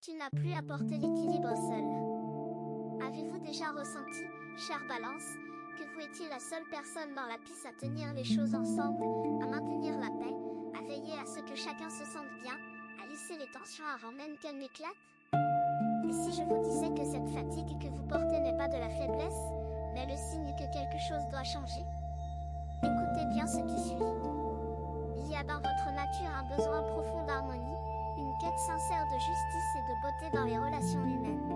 tu n'as plus à porter l'équilibre seul. Avez-vous déjà ressenti, chère Balance, que vous étiez la seule personne dans la piste à tenir les choses ensemble, à maintenir la paix, à veiller à ce que chacun se sente bien, à lisser les tensions avant même qu'elles n'éclatent? Et si je vous disais que cette fatigue que vous portez n'est pas de la faiblesse, mais le signe que quelque chose doit changer? Écoutez bien ce qui suit. Il y a dans votre nature un besoin profond d'harmonie, une quête sincère de justice et de beauté dans les relations humaines.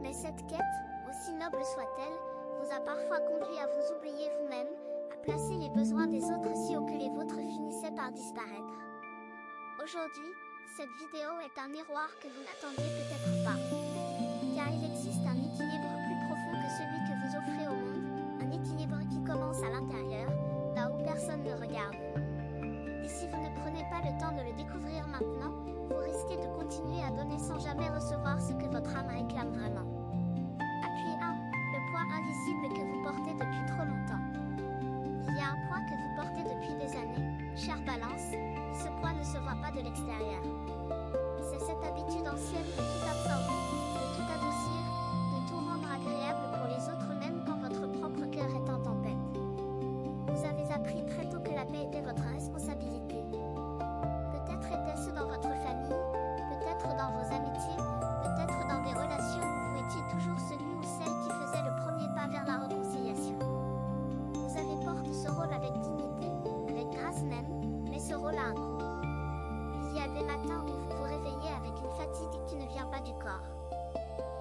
Mais cette quête, aussi noble soit-elle, vous a parfois conduit à vous oublier vous-même, à placer les besoins des autres si haut que les vôtres finissaient par disparaître. Aujourd'hui, cette vidéo est un miroir que vous n'attendiez peut-être pas. Car il existe un équilibre plus profond que celui que vous offrez au monde, un équilibre qui commence à l'intérieur, là où personne ne regarde. Et si vous ne prenez pas le temps de le découvrir maintenant, vous risquez de continuer à donner sans jamais recevoir ce que votre âme réclame vraiment. Appui 1. Le poids invisible que vous portez depuis trop longtemps. Il y a un poids que vous portez depuis des années, chère Balance, et ce poids ne se voit pas de l'extérieur. C'est cette habitude ancienne de tout absorber, de tout adoucir, de tout rendre agréable pour les autres même quand votre propre cœur est en tempête. Vous avez appris très tôt que la paix était votre responsabilité. Peut-être était-ce dans votre famille, peut-être dans vos amitiés, peut-être dans des relations où vous étiez toujours celui ou celle qui faisait le premier pas vers la réconciliation. Vous avez porté ce rôle avec dignité, avec grâce même, mais ce rôle a un coût. Il y a des matins où vous vous réveillez avec une fatigue qui ne vient pas du corps.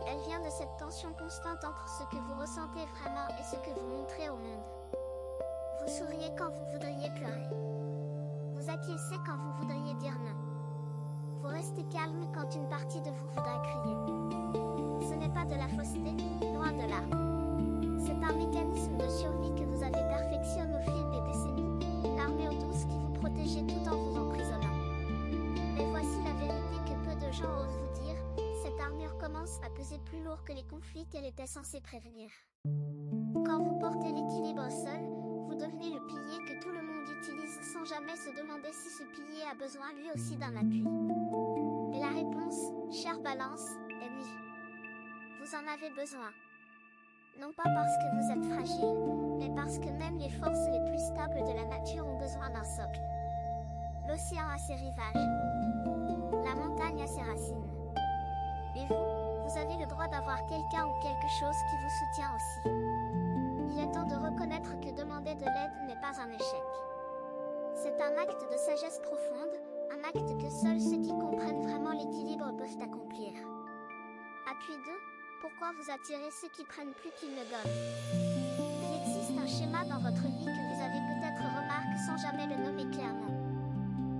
Elle vient de cette tension constante entre ce que vous ressentez vraiment et ce que vous montrez au monde. Vous souriez quand vous voudriez pleurer. Vous acquiescez quand vous voudriez dire non. Vous restez calme quand une partie de vous voudrait crier. Ce n'est pas de la fausseté, loin de là. C'est un mécanisme de survie que vous avez perfectionné au fil des décennies, une armure douce qui vous protégeait tout en vous emprisonnant. Mais voici la vérité que peu de gens osent vous dire, cette armure commence à peser plus lourd que les conflits qu'elle était censée prévenir. Quand vous portez l'équilibre seul, vous devenez le pilier que tout le monde utilise sans jamais se demander si ce pilier a besoin lui aussi d'un appui. Et la réponse, chère Balance, est oui. Vous en avez besoin. Non pas parce que vous êtes fragile, mais parce que même les forces les plus stables de la nature ont besoin d'un socle. L'océan a ses rivages. La montagne a ses racines. Et vous avez le droit d'avoir quelqu'un ou quelque chose qui vous soutient aussi. Il est temps de reconnaître que demander de l'aide n'est pas un échec. C'est un acte de sagesse profonde, un acte que seuls ceux qui comprennent vraiment l'équilibre peuvent accomplir. Appui 2. Pourquoi vous attirez ceux qui prennent plus qu'ils ne donnent? Il existe un schéma dans votre vie que vous avez peut-être remarqué sans jamais le nommer clairement.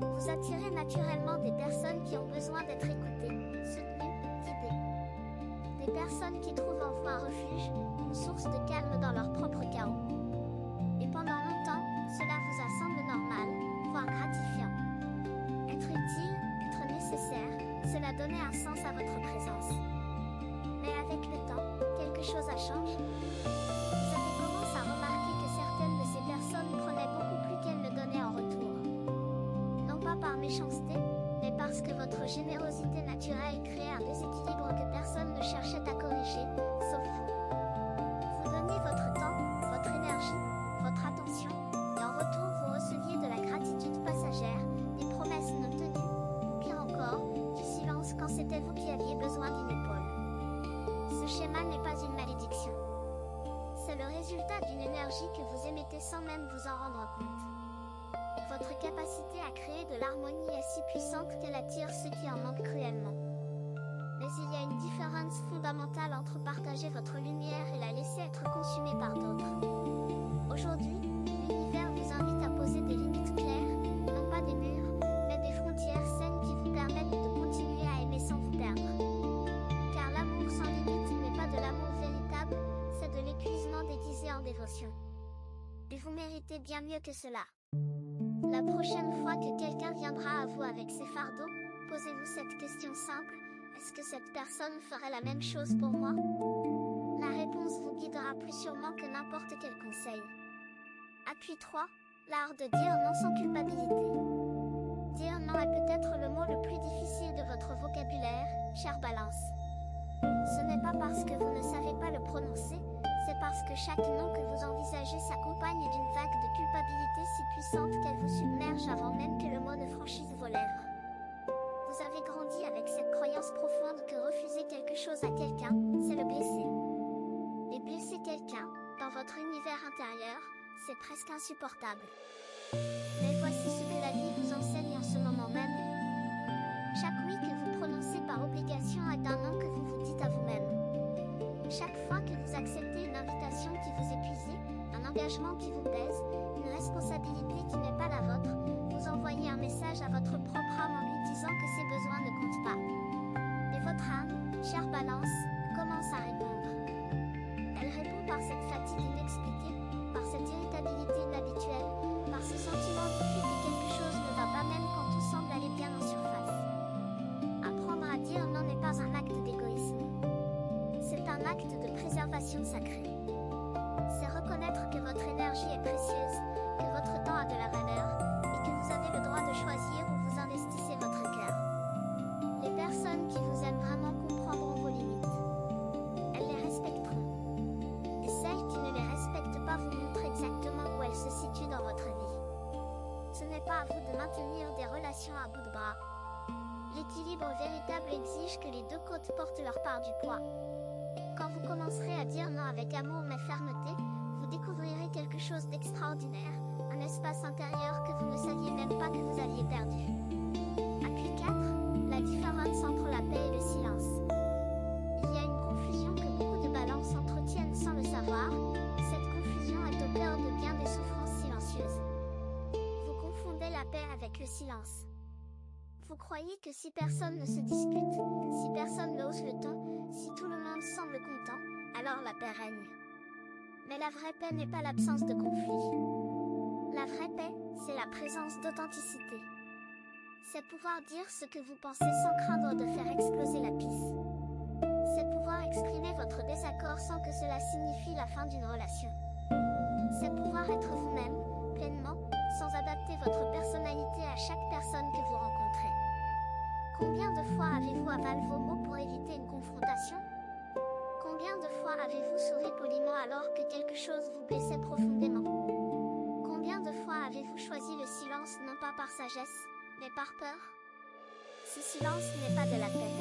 Vous attirez naturellement des personnes qui ont besoin d'être écoutées, soutenues, guidées. Des personnes qui trouvent en vous un refuge, une source de calme dans leur propre chaos. Et pendant longtemps, cela vous a semblé normal, voire gratifiant. Être utile, être nécessaire, cela donnait un sens à votre présence. Mais avec le temps, quelque chose a changé. Vous avez commencé à remarquer que certaines de ces personnes prenaient beaucoup plus qu'elles ne donnaient en retour. Non pas par méchanceté, mais parce que votre générosité naturelle créait un déséquilibre que personne ne cherchait à corriger, sauf vous. Vous donniez votre temps, votre énergie, votre attention, et en retour vous receviez de la gratitude passagère, des promesses non tenues, ou pire encore, du silence quand c'était vous qui aviez besoin d'une épaule. Ce schéma n'est pas une malédiction. C'est le résultat d'une énergie que vous émettez sans même vous en rendre compte. Votre capacité à créer de l'harmonie est si puissante qu'elle attire ceux qui en manquent cruellement. Mais il y a une différence fondamentale entre partager votre lumière et la laisser être consumée par d'autres. Aujourd'hui, l'univers vous invite à poser des limites claires, non pas des murs, mais des frontières saines qui vous permettent de continuer à aimer sans vous perdre. Car l'amour sans limite n'est pas de l'amour véritable, c'est de l'épuisement déguisé en dévotion. Et vous méritez bien mieux que cela. La prochaine fois que quelqu'un viendra à vous avec ses fardeaux, posez-vous cette question simple, est-ce que cette personne ferait la même chose pour moi? La réponse vous guidera plus sûrement que n'importe quel conseil. Appui 3. L'art de dire non sans culpabilité. Dire non est peut-être le mot le plus difficile de votre vocabulaire, chère Balance. Ce n'est pas parce que vous ne savez pas le prononcer, c'est parce que chaque nom que vous envisagez s'accompagne d'une vague de culpabilité si puissante qu'elle vous submerge avant même que le mot ne franchisse vos lèvres. Vous avez grandi avec cette croyance profonde que refuser quelque chose à quelqu'un, c'est le blesser. Et blesser quelqu'un, dans votre univers intérieur, c'est presque insupportable. Mais voici ce que la vie vous enseigne en ce moment même. Chaque oui que vous prononcez par obligation est un non que vous vous dites à vous-même. Chaque fois que vous acceptez une invitation qui vous épuise, un engagement qui vous pèse, une responsabilité qui n'est pas la vôtre, vous envoyez un message à votre propre âme en lui disant que ses besoins ne comptent pas. Et votre âme, chère Balance, commence à répondre. Elle répond par cette fatigue inexpliquée, par cette irritabilité inhabituelle, par ce sentiment diffus que quelque chose ne va pas même quand tout semble aller bien en surface. Apprendre à dire non n'est pas un acte d'égoïsme. C'est un acte de préservation sacrée. C'est reconnaître que votre énergie est précieuse, que votre temps a de la valeur, et que vous avez le droit de choisir où vous investissez votre cœur. Les personnes qui vous aiment vraiment comprendront vos limites. Elles les respecteront. Et celles qui ne les respectent pas vous montrent exactement où elles se situent dans votre vie. Ce n'est pas à vous de maintenir des relations à bout de bras. L'équilibre véritable exige que les deux côtes portent leur part du poids. Quand vous commencerez à dire non avec amour mais fermeté, vous découvrirez quelque chose d'extraordinaire, un espace intérieur que vous ne saviez même pas que vous aviez perdu. Appui 4, la différence entre la paix et le silence. Il y a une confusion que beaucoup de balances entretiennent sans le savoir. Cette confusion est au cœur de bien des souffrances silencieuses. Vous confondez la paix avec le silence. Vous croyez que si personne ne se dispute, si personne ne hausse le ton, si tout le monde semble content, alors la paix règne. Mais la vraie paix n'est pas l'absence de conflit. La vraie paix, c'est la présence d'authenticité. C'est pouvoir dire ce que vous pensez sans craindre de faire exploser la pisse. C'est pouvoir exprimer votre désaccord sans que cela signifie la fin d'une relation. C'est pouvoir être vous-même, pleinement, sans adapter votre personnalité à chaque personne que vous rencontrez. Combien de fois avez-vous avalé vos mots pour éviter une confrontation? Combien de fois avez-vous souri poliment alors que quelque chose vous blessait profondément? Combien de fois avez-vous choisi le silence non pas par sagesse, mais par peur? Ce silence n'est pas de la paix.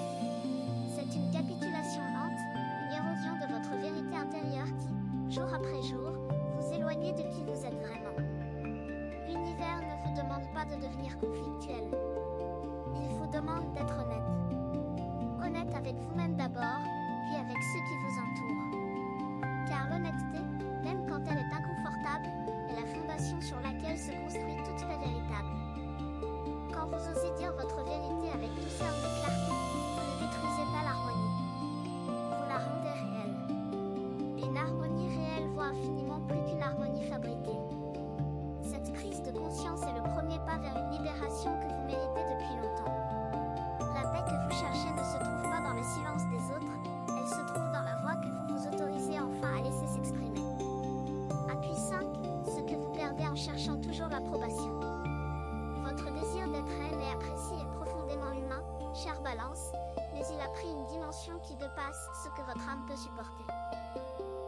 C'est une capitulation lente, une érosion de votre vérité intérieure qui, jour après jour, vous éloigne de qui vous êtes vraiment. L'univers ne vous demande pas de devenir conflictuel. Il vous demande d'être honnête. Honnête avec vous-même d'abord, puis avec ceux qui vous entourent. Car l'honnêteté, même quand elle est inconfortable, est la fondation sur laquelle se construit toute paix véritable. Quand vous osez dire votre vérité avec douceur et clarté, vous ne détruisez pas l'harmonie. Vous la rendez réelle. Une harmonie réelle vaut infiniment plus qu'une harmonie fabriquée. Cette prise de conscience est le premier pas vers une libération que vous méritez depuis longtemps. La paix que vous cherchez ne se trouve pas dans le silence des autres, elle se trouve dans la voix que vous vous autorisez enfin à laisser s'exprimer. Appui 5, ce que vous perdez en cherchant toujours l'approbation. Votre désir d'être aimé et apprécié est profondément humain, chère Balance, mais il a pris une dimension qui dépasse ce que votre âme peut supporter.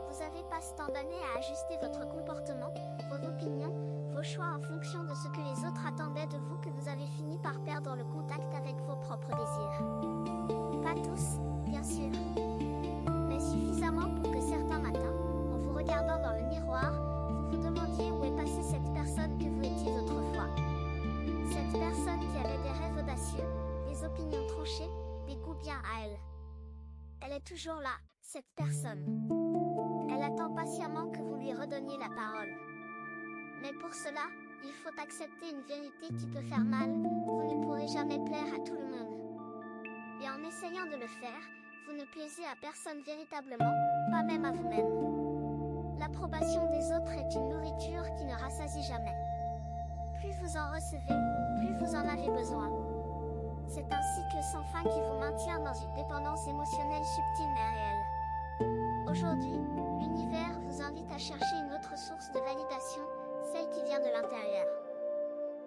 Vous avez passé tant d'années à ajuster votre comportement, vos opinions, vos choix en fonction de ce que les autres attendaient de vous que vous avez fini par perdre le contact avec vos propres désirs. Pas tous, bien sûr. Mais suffisamment pour que certains matins, en vous regardant dans le miroir, vous vous demandiez où est passée cette personne que vous étiez autrefois. Cette personne qui avait des rêves audacieux, des opinions tranchées, des goûts bien à elle. Elle est toujours là, cette personne. Elle attend patiemment que vous lui redonniez la parole. Mais pour cela, il faut accepter une vérité qui peut faire mal, vous ne pourrez jamais plaire à tout le monde. Et en essayant de le faire, vous ne plaisez à personne véritablement, pas même à vous-même. L'approbation des autres est une nourriture qui ne rassasie jamais. Plus vous en recevez, plus vous en avez besoin. C'est un cycle sans fin qui vous maintient dans une dépendance émotionnelle subtile mais réelle. Aujourd'hui, l'univers vous invite à chercher une autre source de validation, celle qui vient de l'intérieur.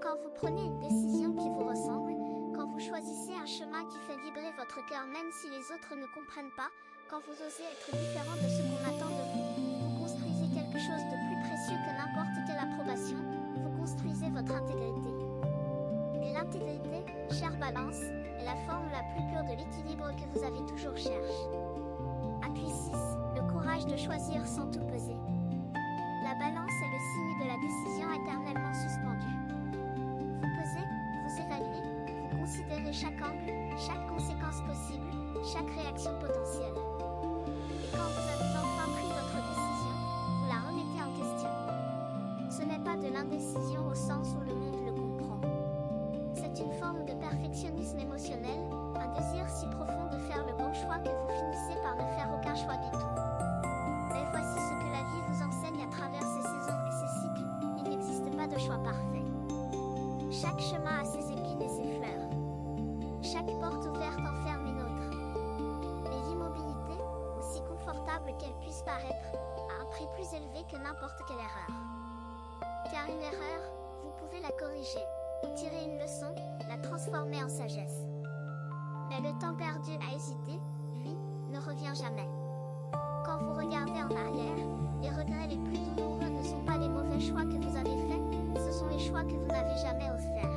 Quand vous prenez une décision qui vous ressemble, Quand vous choisissez un chemin qui fait vibrer votre cœur même si les autres ne comprennent pas, quand vous osez être différent de ce qu'on attend de vous, vous construisez quelque chose de plus précieux que n'importe quelle approbation, vous construisez votre intégrité. Et l'intégrité, chère Balance, est la forme la plus pure de l'équilibre que vous avez toujours cherché. Appui 6. Le courage de choisir sans tout peser. La balance est le signe de la décision éternellement suspendue. Vous pesez, vous évaluez, vous considérez chaque angle, chaque conséquence possible, chaque réaction potentielle. Et quand vous avez enfin pris votre décision, vous la remettez en question. Ce n'est pas de l'indécision au sens où le monde le comprend. C'est une forme de perfectionnisme émotionnel, un désir si profond de faire le bon choix que vous finissez par ne faire aucun choix du tout. Mais voici ce que la vie vous enseigne à travers ces saisons et ces cycles, il n'existe pas de choix parfait. Chaque chemin a ses épines et ses fleurs. Chaque porte ouverte enferme une autre. Mais l'immobilité, aussi confortable qu'elle puisse paraître, a un prix plus élevé que n'importe quelle erreur. Car une erreur, vous pouvez la corriger, en tirer une leçon, la transformer en sagesse. Mais le temps perdu à hésiter, lui, ne revient jamais. Quand vous regardez en arrière, les regrets les plus douloureux ne sont pas les mauvais choix que vous avez faits, ce sont les choix que vous n'avez jamais osé faire.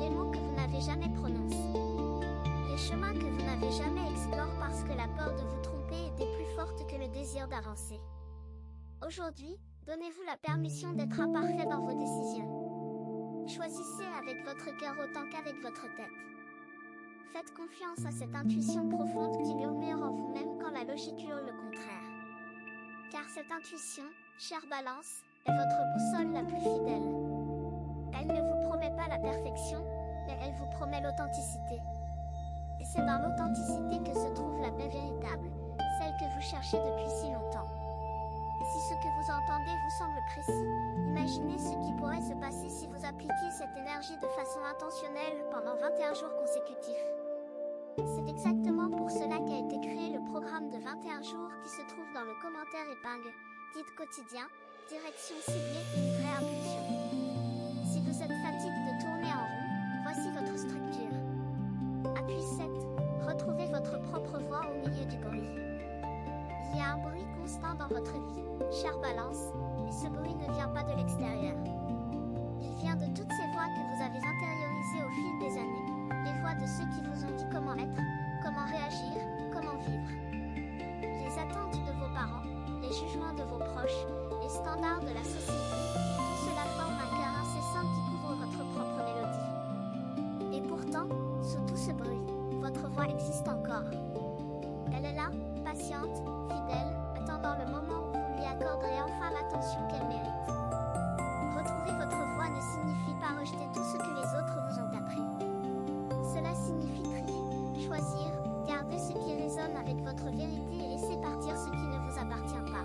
Les mots que vous n'avez jamais prononcés. Les chemins que vous n'avez jamais explorés parce que la peur de vous tromper était plus forte que le désir d'avancer. Aujourd'hui, donnez-vous la permission d'être imparfait dans vos décisions. Choisissez avec votre cœur autant qu'avec votre tête. Faites confiance à cette intuition profonde qui murmure en vous-même quand la logique hurle le contraire. Car cette intuition, chère Balance, est votre boussole la plus fidèle. Elle ne vous promet pas la perfection, mais elle vous promet l'authenticité. Et c'est dans l'authenticité que se trouve la paix véritable, celle que vous cherchez depuis si longtemps. Si ce que vous entendez vous semble précis, imaginez ce qui pourrait se passer si vous appliquiez cette énergie de façon intentionnelle pendant 21 jours consécutifs. C'est exactement pour cela qu'a été créé le programme de 21 jours qui se trouve dans le commentaire épingle, guide quotidien, direction ciblée et une vraie impulsion. Si vous êtes fatigué de tourner en rond, voici votre structure. Appui 7. Retrouvez votre propre voix au milieu du bruit. Il y a un bruit constant dans votre vie, chère Balance, et ce bruit ne vient pas de l'extérieur. Il vient de toutes ces voix que vous avez intériorisées au fil des années, les voix de ceux qui vous ont dit comment être, comment réagir, comment vivre. Les attentes de vos parents, les jugements de vos proches, les standards de la société, tout cela forme un chœur incessant qui couvre votre propre mélodie. Et pourtant, sous tout ce bruit, votre voix existe encore. Elle est là, patiente, fidèle, attendant le moment où vous lui accorderez enfin l'attention qu'elle mérite. Retrouver votre voix ne signifie pas rejeter tout ce que les autres vous ont appris. Cela signifie trier, choisir, garder ce qui résonne avec votre vérité et laisser partir ce qui ne vous appartient pas.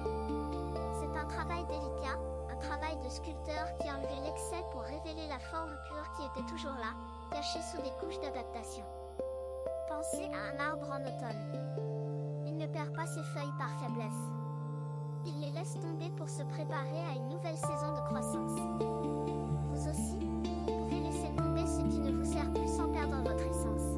C'est un travail délicat, un travail de sculpteur qui a enlevé l'excès pour révéler la forme pure qui était toujours là, cachée sous des couches d'adaptation. Pensez à un arbre en automne. Il ne perd pas ses feuilles par faiblesse. Il les laisse tomber pour se préparer à une nouvelle saison de croissance. Vous aussi, vous pouvez laisser tomber ce qui ne vous sert plus sans perdre votre essence.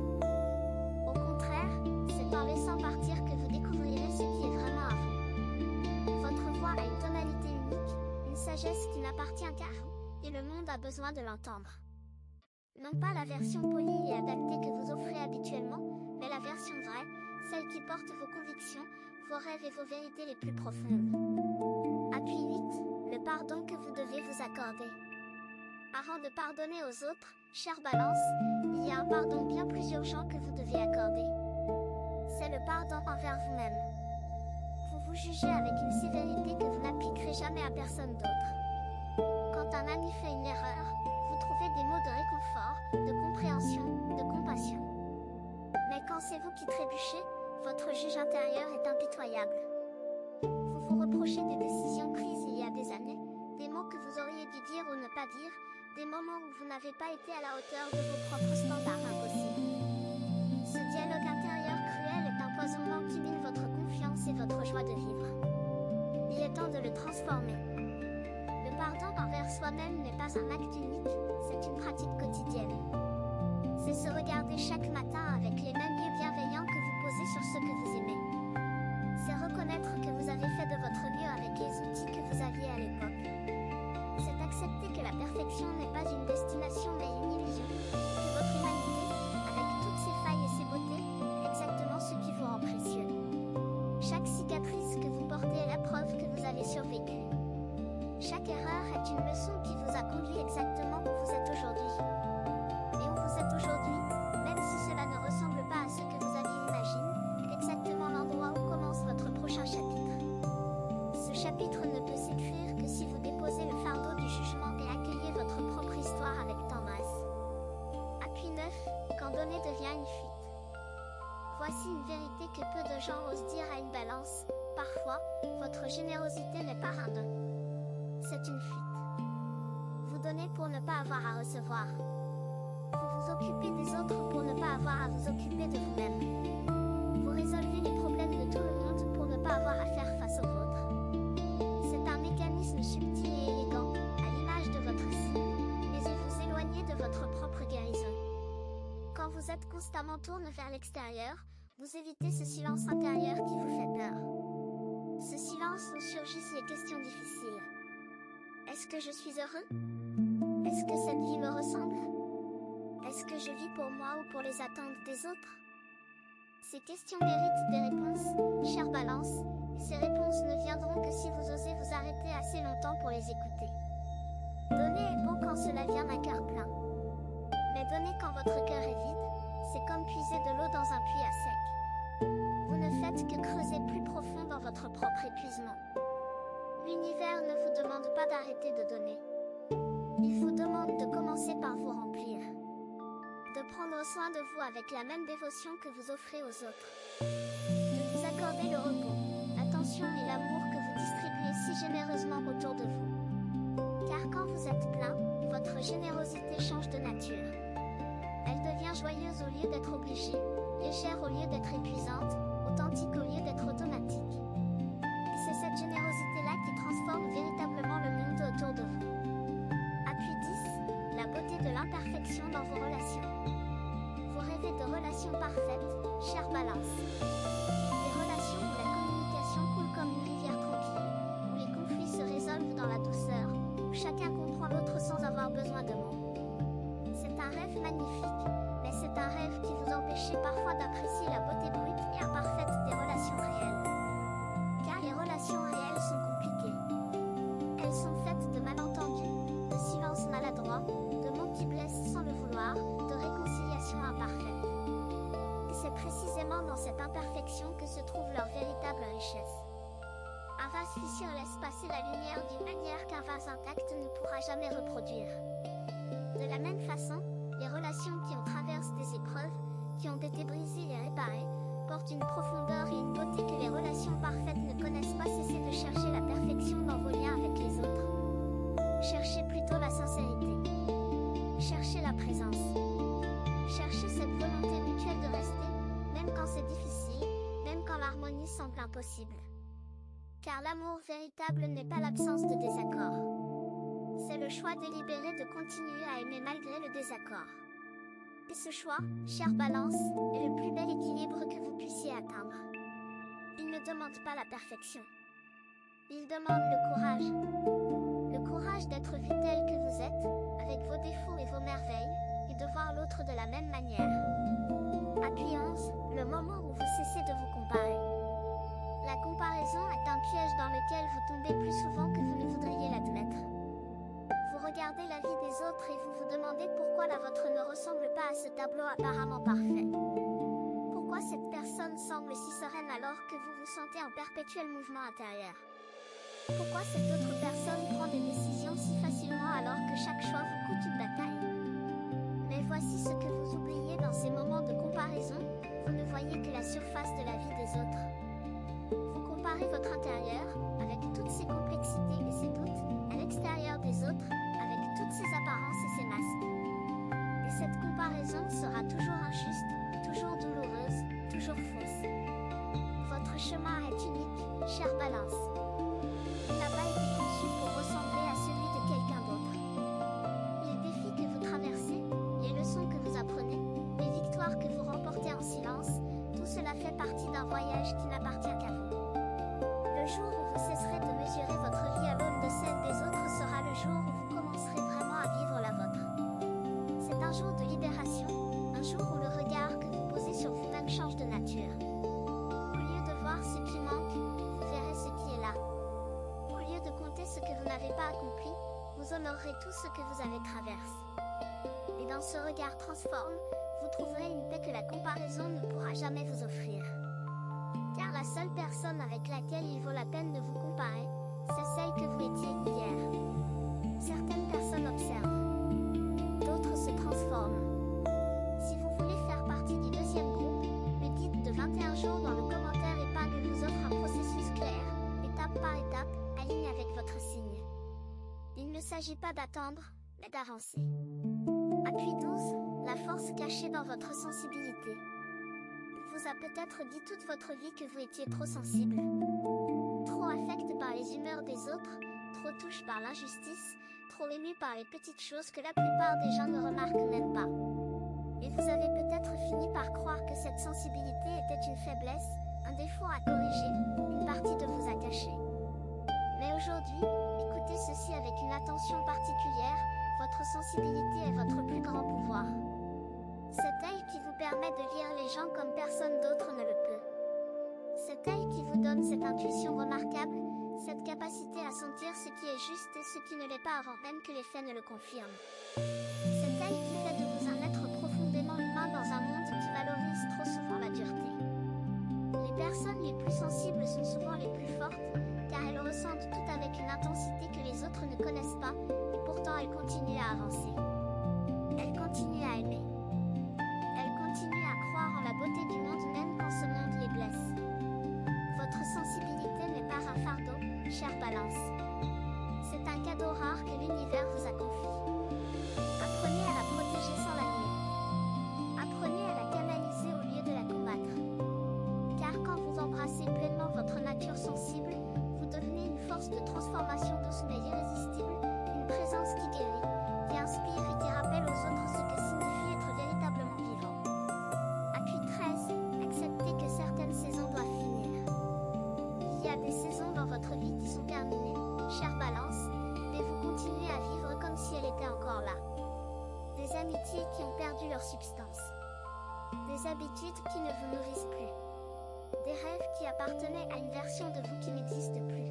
Au contraire, c'est en laissant partir que vous découvrirez ce qui est vraiment à vous. Votre voix a une tonalité unique, une sagesse qui n'appartient qu'à vous, et le monde a besoin de l'entendre. Non pas la version polie et adaptée que vous offrez habituellement, mais la version vraie, celle qui porte vos convictions, vos rêves et vos vérités les plus profondes. Appui 8. Le pardon que vous devez vous accorder. Avant de pardonner aux autres, chère Balance, il y a un pardon bien plus urgent que vous devez accorder. C'est le pardon envers vous-même. Vous vous jugez avec une sévérité que vous n'appliquerez jamais à personne d'autre. Quand un ami fait une erreur, vous trouvez des mots de réconfort, de compréhension, de compassion. Mais quand c'est vous qui trébuchez, votre juge intérieur est impitoyable. Vous vous reprochez des décisions prises il y a des années, des mots que vous auriez dû dire ou ne pas dire, des moments où vous n'avez pas été à la hauteur de vos propres standards impossibles. Ce dialogue intérieur cruel est un poisonnement qui mine votre confiance et votre joie de vivre. Il est temps de le transformer. Le pardon envers soi-même n'est pas un acte unique, c'est une pratique quotidienne. C'est se regarder chaque matin avec les mêmes yeux bienveillants que vous posez sur ce que vous aimez. C'est reconnaître que vous avez fait de votre mieux avec les outils que vous aviez à l'époque. C'est accepter que la perfection n'est pas une destination mais une illusion, que votre humanité, avec toutes ses failles et ses beautés, est exactement ce qui vous rend précieux. Chaque cicatrice que vous portez est la preuve que vous avez survécu. Chaque erreur est une leçon qui vous a conduit exactement où vous êtes aujourd'hui. Et où vous êtes aujourd'hui, même si cela ne ressemble pas à ce que vous aviez imaginé, est exactement l'endroit où commence votre prochain chapitre. Ce chapitre ne peut s'écrire que si vous déposez le fardeau du jugement et accueillez votre propre histoire avec tendresse. Appui 9, quand donner devient une fuite. Voici une vérité que peu de gens osent dire à une balance. Parfois, votre générosité n'est pas un don. C'est une fuite. Vous donnez pour ne pas avoir à recevoir. Vous vous occupez des autres pour ne pas avoir à vous occuper de vous-même. Vous résolvez les problèmes de tout le monde pour ne pas avoir à faire face aux vôtres. C'est un mécanisme subtil et élégant, à l'image de votre cible, mais il vous éloigne de votre propre guérison. Quand vous êtes constamment tourné vers l'extérieur, vous évitez ce silence intérieur qui vous fait peur. Ce silence où surgissent les questions difficiles. Est-ce que je suis heureux? Est-ce que cette vie me ressemble? Est-ce que je vis pour moi ou pour les attentes des autres? Ces questions méritent des réponses, chère Balance, et ces réponses ne viendront que si vous osez vous arrêter assez longtemps pour les écouter. Donner est beau quand cela vient d'un cœur plein. Mais donner quand votre cœur est vide, c'est comme puiser de l'eau dans un puits à sec. Vous ne faites que creuser plus profond dans votre propre épuisement. L'univers ne vous demande pas d'arrêter de donner. Il vous demande de commencer par vous remplir. De prendre soin de vous avec la même dévotion que vous offrez aux autres. De vous accorder le repos, l'attention et l'amour que vous distribuez si généreusement autour de vous. Car quand vous êtes plein, votre générosité change de nature. Elle devient joyeuse au lieu d'être obligée, légère au lieu d'être épuisante, authentique au lieu d'être automatique. Et c'est cette générosité-là qui transforme véritablement le monde autour de vous. Appui 10, la beauté de l'imperfection dans vos relations. Vous rêvez de relations parfaites, chère Balance. Des relations où la communication coule comme une rivière tranquille, où les conflits se résolvent dans la douceur, où chacun comprend l'autre sans avoir besoin de mots. C'est un rêve magnifique, mais c'est un rêve qui vous empêche parfois d'apprécier la beauté brute et imparfaite des relations réelles. Car les relations réelles sont compliquées. Elles sont faites de malentendus, de silences maladroits, de mots qui blessent sans le vouloir, de réconciliations imparfaites. Et c'est précisément dans cette imperfection que se trouve leur véritable richesse. Un vase fissure laisse passer la lumière d'une manière qu'un vase intact ne pourra jamais reproduire. De la même façon, les relations qui ont traversé des épreuves, qui ont été brisées et réparées, portent une profondeur et une beauté que les relations parfaites ne connaissent pas. Cessez de chercher la perfection dans vos liens avec les autres. Cherchez plutôt la sincérité. Cherchez la présence. Cherchez cette volonté mutuelle de rester, même quand c'est difficile, même quand l'harmonie semble impossible. Car l'amour véritable n'est pas l'absence de désaccord. C'est le choix délibéré de continuer à aimer malgré le désaccord. Et ce choix, chère Balance, est le plus bel équilibre que vous puissiez atteindre. Il ne demande pas la perfection. Il demande le courage. Le courage d'être vu tel que vous êtes, avec vos défauts et vos merveilles, et de voir l'autre de la même manière. Appui 11, le moment où vous cessez de vous comparer. La comparaison est un piège dans lequel vous tombez plus souvent que vous ne voudriez l'admettre. Vous regardez la vie des autres et vous vous demandez pourquoi la vôtre ne ressemble pas à ce tableau apparemment parfait. Pourquoi cette personne semble si sereine alors que vous vous sentez en perpétuel mouvement intérieur? Pourquoi cette autre personne prend des décisions si facilement alors que chaque choix vous coûte une bataille? Mais voici ce que vous oubliez dans ces moments de comparaison, vous ne voyez que la surface de la vie des autres. Vous comparez votre intérieur, avec toutes ses complexités et ses doutes, à l'extérieur des autres, avec toutes ses apparences et ses masques. Et cette comparaison sera toujours injuste, toujours douloureuse, toujours fausse. Votre chemin est unique, chère Balance. Il n'a pas été conçu pour ressembler à celui de quelqu'un d'autre. Les défis que vous traversez, les leçons que vous apprenez, d'un voyage qui n'appartient qu'à vous. Le jour où vous cesserez de mesurer votre vie à l'aune de celle des autres sera le jour où vous commencerez vraiment à vivre la vôtre. C'est un jour de libération, un jour où le regard que vous posez sur vous-même change de nature. Au lieu de voir ce qui manque, vous verrez ce qui est là. Au lieu de compter ce que vous n'avez pas accompli, vous honorerez tout ce que vous avez traversé. Et dans ce regard transforme, vous trouverez une paix que la comparaison ne pourra jamais vous offrir. Car la seule personne avec laquelle il vaut la peine de vous comparer, c'est celle que vous étiez hier. Certaines personnes observent, d'autres se transforment. Si vous voulez faire partie du deuxième groupe, le guide de 21 jours dans le commentaire épingle vous offre un processus clair, étape par étape, aligné avec votre signe. Il ne s'agit pas d'attendre, mais d'avancer. Appui 12, la force cachée dans votre sensibilité. Il vous a peut-être dit toute votre vie que vous étiez trop sensible, trop affecté par les humeurs des autres, trop touché par l'injustice, trop ému par les petites choses que la plupart des gens ne remarquent même pas. Et vous avez peut-être fini par croire que cette sensibilité était une faiblesse, un défaut à corriger, une partie de vous à cacher. Mais aujourd'hui, écoutez ceci avec une attention particulière, votre sensibilité est votre plus grand pouvoir. Cet œil qui vous permet de lire les gens comme personne d'autre ne le peut. Cet œil qui vous donne cette intuition remarquable, cette capacité à sentir ce qui est juste et ce qui ne l'est pas avant même que les faits ne le confirment. Cet œil qui fait de vous un être profondément humain dans un monde qui valorise trop souvent la dureté. Les personnes les plus sensibles sont souvent les plus fortes, car elles ressentent tout avec une intensité que les autres ne connaissent pas, et pourtant elles continuent à avancer. Elles continuent à aimer. Elles continuent à croire en la beauté du monde même quand ce monde les blesse. Votre sensibilité n'est pas un fardeau, chère Balance. C'est un cadeau rare que l'univers vous a confié. Apprenez à la protéger sans la nier. Apprenez à la canaliser au lieu de la combattre. Car quand vous embrassez pleinement votre nature sensible, vous devenez une force de transformation douce mais irrésistible, une présence qui guérit, qui inspire et qui rappelle aux autres ce que signifie être véritablement vivant. Appui 13, acceptez que certaines saisons doivent finir. Il y a des saisons dans votre vie qui sont terminées, chère Balance, mais vous continuez à vivre comme si elle était encore là. Des amitiés qui ont perdu leur substance. Des habitudes qui ne vous nourrissent plus. Des rêves qui appartenaient à une version de vous qui n'existe plus.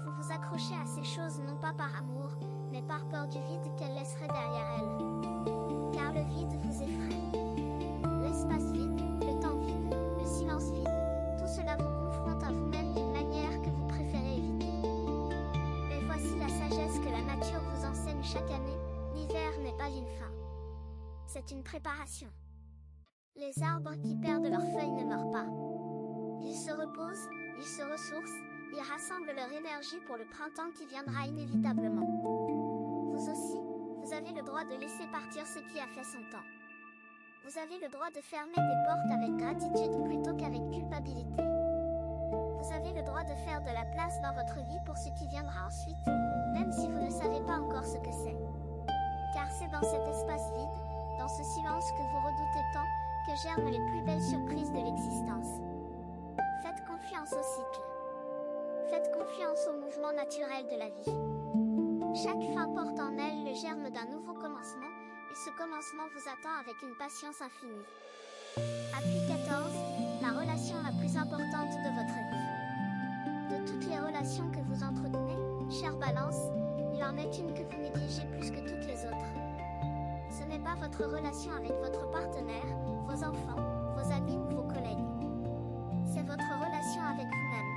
Vous vous accrochez à ces choses non pas par amour, mais par peur du vide qu'elles laisseraient derrière elles. Car le vide vous effraie. L'espace vide, le temps vide, le silence vide, tout cela vous confronte à vous-même d'une manière que vous préférez éviter. Mais voici la sagesse que la nature vous enseigne chaque année, l'hiver n'est pas une fin. C'est une préparation. Les arbres qui perdent leurs feuilles ne meurent pas. Ils se reposent, ils se ressourcent, ils rassemblent leur énergie pour le printemps qui viendra inévitablement. Vous aussi, vous avez le droit de laisser partir ce qui a fait son temps. Vous avez le droit de fermer des portes avec gratitude plutôt qu'avec culpabilité. Vous avez le droit de faire de la place dans votre vie pour ce qui viendra ensuite, même si vous ne savez pas encore ce que c'est. Car c'est dans cet espace vide, dans ce silence que vous redoutez tant, que germent les plus belles surprises de l'existence. Faites confiance au cycle. Faites confiance au mouvement naturel de la vie. Chaque fin porte en elle le germe d'un nouveau commencement, et ce commencement vous attend avec une patience infinie. Appui 14, la relation la plus importante de votre vie. De toutes les relations que vous entretenez, chère Balance, il en est une que vous négligez plus que toutes les autres. Ce n'est pas votre relation avec votre partenaire, vos enfants, vos amis ou vos collègues. C'est votre relation avec vous-même.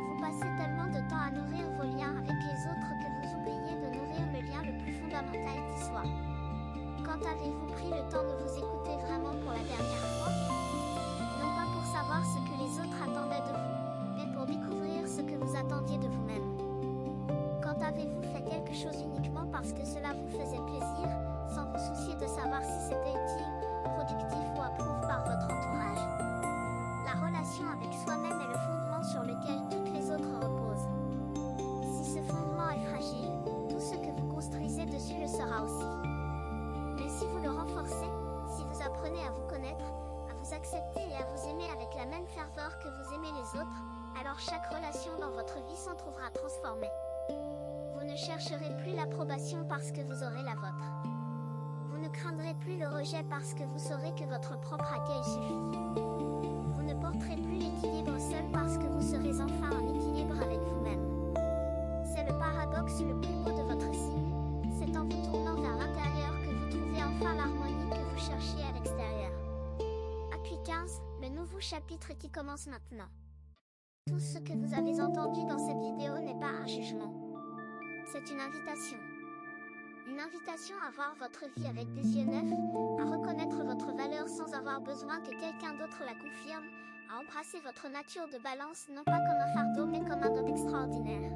Vous passez tellement de temps à nourrir vos liens avec les autres que vous oubliez de nourrir le lien le plus fondamental qui soit. Quand avez-vous pris le temps de vous écouter vraiment pour la dernière fois? Non pas pour savoir ce que les autres attendaient de vous, mais pour découvrir ce que vous attendiez de vous-même. Quand avez-vous fait quelque chose uniquement parce que cela vous faisait plaisir, sans vous soucier de savoir si c'était utile, productif ou approuvé par votre entourage? La relation avec soi-même est le fondement sur lequel toutes les autres reposent. Si ce fondement est fragile, tout ce que vous construisez dessus le sera aussi. Mais si vous le renforcez, si vous apprenez à vous connaître, s'en trouvera transformé. Vous ne chercherez plus l'approbation parce que vous aurez la vôtre. Vous ne craindrez plus le rejet parce que vous saurez que votre propre accueil suffit. Vous ne porterez plus l'équilibre seul parce que vous serez enfin en équilibre avec vous-même. C'est le paradoxe le plus beau de votre signe. C'est en vous tournant vers l'intérieur que vous trouvez enfin l'harmonie que vous cherchiez à l'extérieur. Accueil 15, le nouveau chapitre qui commence maintenant. Tout ce que vous avez entendu dans cette vidéo n'est pas un jugement. C'est une invitation. Une invitation à voir votre vie avec des yeux neufs, à reconnaître votre valeur sans avoir besoin que quelqu'un d'autre la confirme, à embrasser votre nature de balance non pas comme un fardeau mais comme un don extraordinaire.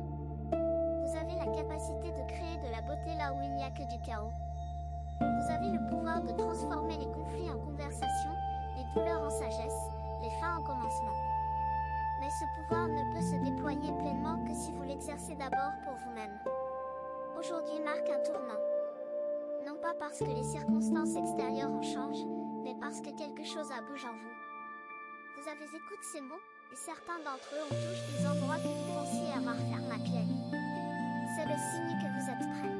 Vous avez la capacité de créer de la beauté là où il n'y a que du chaos. Vous avez le pouvoir de transformer les conflits en conversation, les douleurs en sagesse, les fins en commencement. Mais ce pouvoir ne peut se déployer pleinement que si vous l'exercez d'abord pour vous-même. Aujourd'hui marque un tournant. Non pas parce que les circonstances extérieures en changent, mais parce que quelque chose a bougé en vous. Vous avez écouté ces mots, et certains d'entre eux ont touché des endroits que vous pensiez avoir fermés à clé. C'est le signe que vous êtes prêt.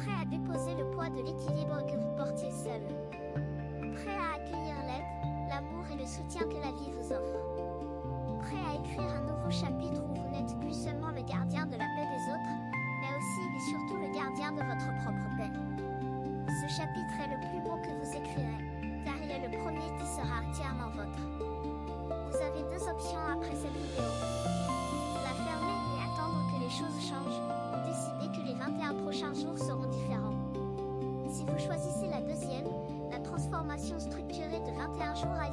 Prêt à déposer le poids de l'équilibre que vous portiez seul. Prêt à accueillir l'aide, l'amour et le soutien que la vie vous offre. Prêt à écrire un nouveau chapitre où vous n'êtes plus seulement le gardien de la paix des autres, mais aussi et surtout le gardien de votre propre paix. Ce chapitre est le plus beau que vous écrirez, car il est le premier qui sera entièrement vôtre. Vous avez deux options après cette vidéo. La fermer et attendre que les choses changent, ou décider que les 21 prochains jours seront différents. Si vous choisissez la deuxième, la transformation structurée de 21 jours a